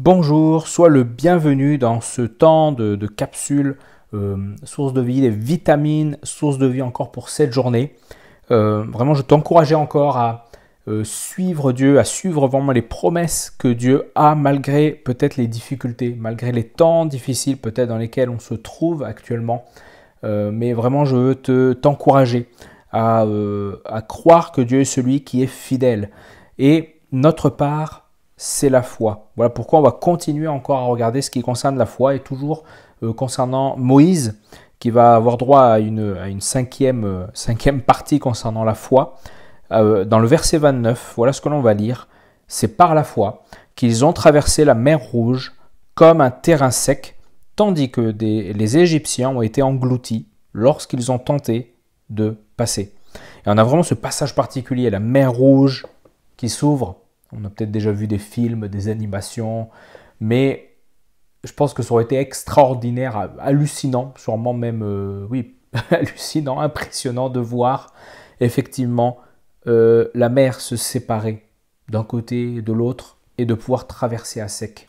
Bonjour, sois le bienvenu dans ce temps de capsules, source de vie, des vitamines, source de vie encore pour cette journée. Vraiment, je t'encourageais encore à suivre Dieu, à suivre vraiment les promesses que Dieu a malgré peut-être les difficultés, malgré les temps difficiles peut-être dans lesquels on se trouve actuellement. Mais vraiment, je veux t'encourager à croire que Dieu est celui qui est fidèle. Et notre part, c'est la foi. Voilà pourquoi on va continuer encore à regarder ce qui concerne la foi et toujours concernant Moïse qui va avoir droit à une cinquième partie concernant la foi. Dans le verset 29, voilà ce que l'on va lire. C'est par la foi qu'ils ont traversé la mer Rouge comme un terrain sec, tandis que les Égyptiens ont été engloutis lorsqu'ils ont tenté de passer. Et on a vraiment ce passage particulier, la mer Rouge qui s'ouvre. On a peut-être déjà vu des films, des animations, mais je pense que ça aurait été extraordinaire, hallucinant, sûrement même, hallucinant, impressionnant de voir effectivement la mer se séparer d'un côté et de l'autre et de pouvoir traverser à sec.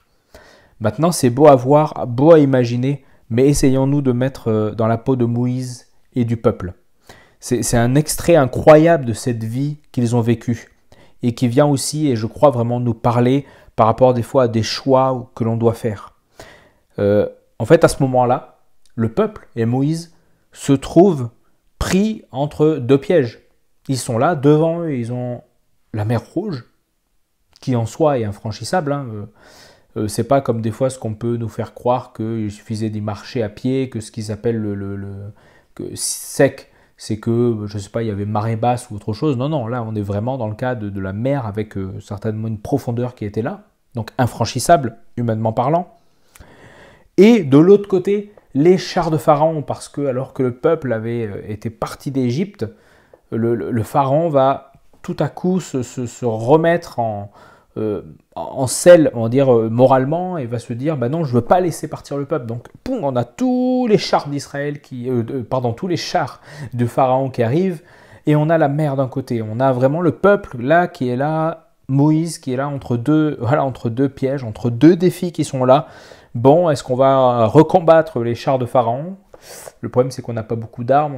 Maintenant, c'est beau à voir, beau à imaginer, mais essayons-nous de mettre dans la peau de Moïse et du peuple. C'est un extrait incroyable de cette vie qu'ils ont vécue. Et qui vient aussi, et je crois vraiment nous parler par rapport des fois à des choix que l'on doit faire. En fait, à ce moment-là, le peuple et Moïse se trouvent pris entre deux pièges. Ils sont là, devant eux, ils ont la mer Rouge, qui en soi est infranchissable. C'est pas comme des fois ce qu'on peut nous faire croire qu'il suffisait d'y marcher à pied, que ce qu'ils appellent que sec, c'est que, je ne sais pas, il y avait marée basse ou autre chose. Non, là, on est vraiment dans le cas de la mer avec certainement une profondeur qui était là, donc infranchissable, humainement parlant. Et de l'autre côté, les chars de Pharaon, parce que alors que le peuple avait été parti d'Égypte, le Pharaon va tout à coup se remettre en selle, on va dire moralement, et va se dire non, je ne veux pas laisser partir le peuple. Donc, on a tous les chars d'Israël tous les chars de Pharaon qui arrivent, et on a la mer d'un côté. On a vraiment le peuple là qui est là, Moïse qui est là entre deux pièges, entre deux défis qui sont là. Bon, est-ce qu'on va recombattre les chars de Pharaon? Le problème, c'est qu'on n'a pas beaucoup d'armes.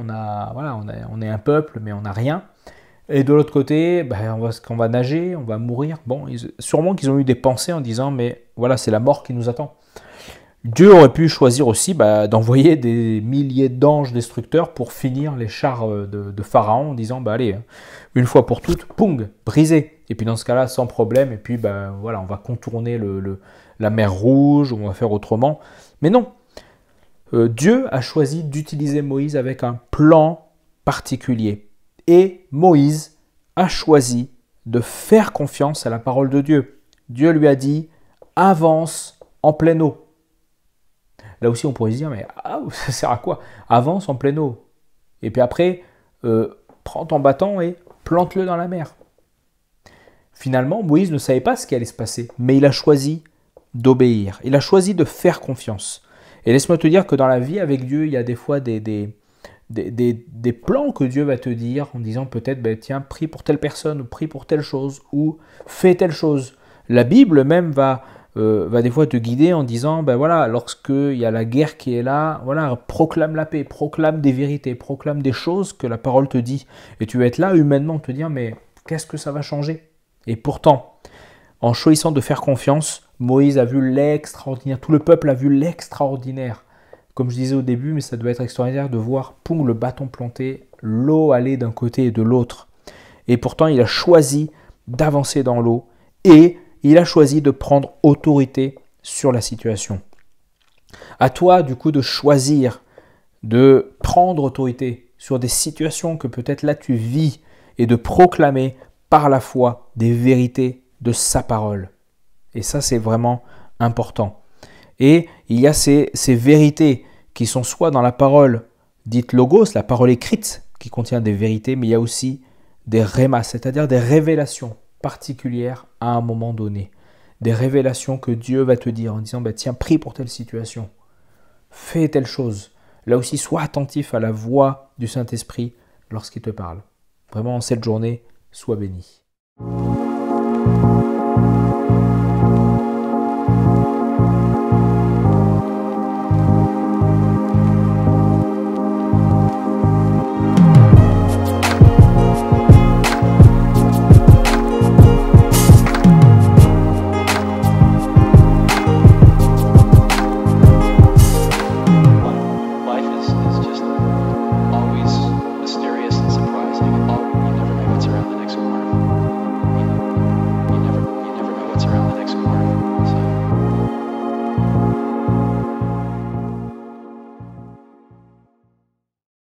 On est un peuple, mais on n'a rien. Et de l'autre côté, on va nager, on va mourir. Bon, sûrement qu'ils ont eu des pensées en disant, mais voilà, c'est la mort qui nous attend. Dieu aurait pu choisir aussi d'envoyer des milliers d'anges destructeurs pour finir les chars de Pharaon en disant, allez, une fois pour toutes, poung, brisé. Et puis dans ce cas-là, sans problème, et puis on va contourner la mer Rouge, on va faire autrement. Mais non, Dieu a choisi d'utiliser Moïse avec un plan particulier. Et Moïse a choisi de faire confiance à la parole de Dieu. Dieu lui a dit « Avance en pleine eau ». Là aussi, on pourrait se dire « Mais ça sert à quoi ? Avance en pleine eau ». Et puis après, prends ton bâton et plante-le dans la mer. Finalement, Moïse ne savait pas ce qui allait se passer, mais il a choisi d'obéir. Il a choisi de faire confiance. Et laisse-moi te dire que dans la vie avec Dieu, il y a des fois des plans que Dieu va te dire en disant peut-être, tiens, prie pour telle personne, ou prie pour telle chose, ou fais telle chose. La Bible même va des fois te guider en disant, lorsqu'il y a la guerre qui est là, proclame la paix, proclame des vérités, proclame des choses que la parole te dit. Et tu vas être là humainement te dire, mais qu'est-ce que ça va changer? Et pourtant, en choisissant de faire confiance, Moïse a vu l'extraordinaire, tout le peuple a vu l'extraordinaire. Comme je disais au début, mais ça doit être extraordinaire de voir le bâton planté, l'eau aller d'un côté et de l'autre. Et pourtant, il a choisi d'avancer dans l'eau et il a choisi de prendre autorité sur la situation. À toi, du coup, de choisir de prendre autorité sur des situations que peut-être là tu vis et de proclamer par la foi des vérités de sa parole. Et ça, c'est vraiment important. Et il y a ces vérités qui sont soit dans la parole dite logos, la parole écrite qui contient des vérités, mais il y a aussi des rémas, c'est-à-dire des révélations particulières à un moment donné. Des révélations que Dieu va te dire en disant, tiens, prie pour telle situation, fais telle chose. Là aussi, sois attentif à la voix du Saint-Esprit lorsqu'il te parle. Vraiment, en cette journée, sois béni.